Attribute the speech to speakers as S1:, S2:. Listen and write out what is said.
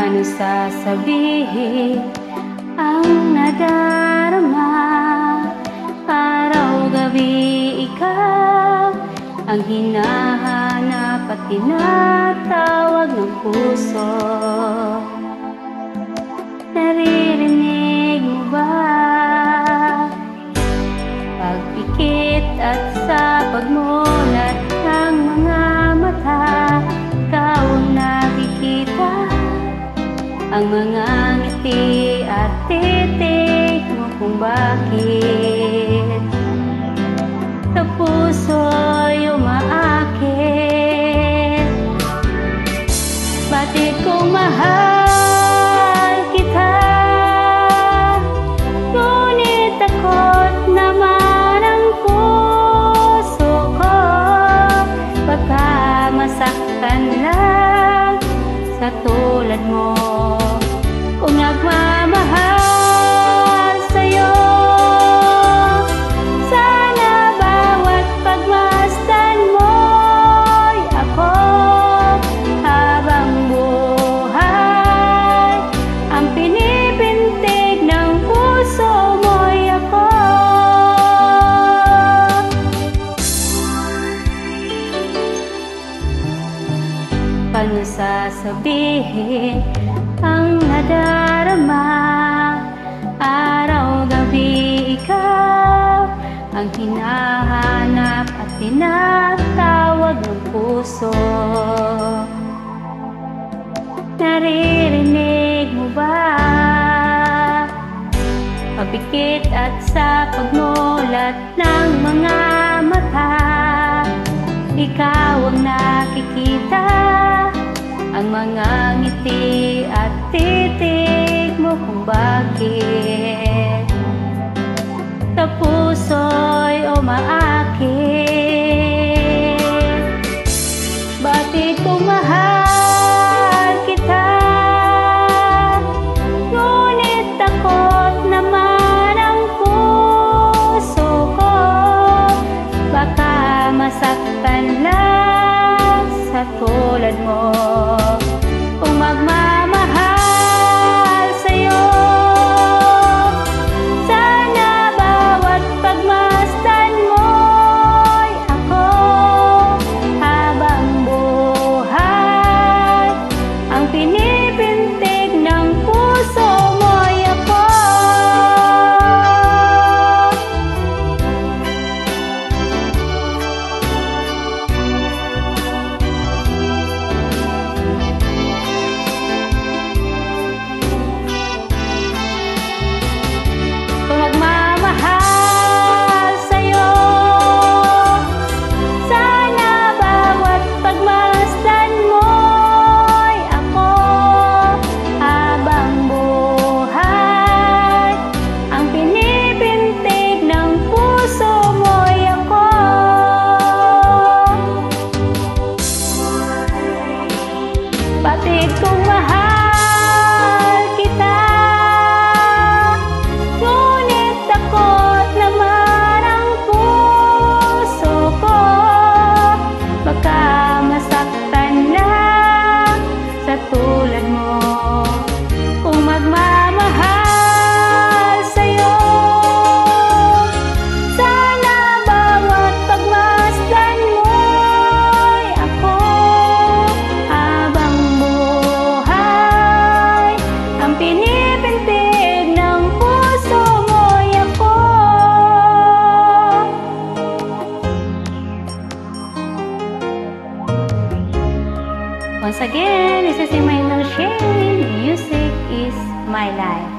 S1: Paano sasabihin ang nadarama? Araw-gabi ikaw ang hinahanap at tinatawag ng puso. Naririnig mo ba? Pagpikit at sa pagmulat ng mga mata, ikaw ang nakikita, ang mga ngiti at titig mo kung bakit sa puso'y umaakit. Batid kong mahal kita, ngunit takot naman ang puso ko. Baka masaktan lang sa tulad mo. Kung nagmamahal sa'yo, sana bawat pagmasdan mo'y ako. Habang buhay, ang pinipintig ng puso mo'y ako. Paano sasabihin ang nadarama? Araw-gabi ikaw ang hinahanap at tinatawag ng puso. Naririnig mo ba? Pagpikit at sa pagmulat ng mga mata, ikaw ang nakikita, ang mga ngiti at titig mo kung bakit sa puso'y umaakit. Batid kong mahal kita, ngunit takot naman ang puso ko. Baka masaktan lang sa tulad mo. Kung magmamahal sa'yo, sana bawat pagmasdan mo'y ako. Habang buhay, ang pinipintig ng puso mo'y ako. Batid kong mahal kita, ngunit takot naman ang puso ko. Baka masaktan lang sa tulad mo. Kung magmamahal sa'yo, sana bawat pagmasdan mo'y ako. Pinipintig ng puso mo'y ako. Once again, this is Imaynel Shane. Music is my life.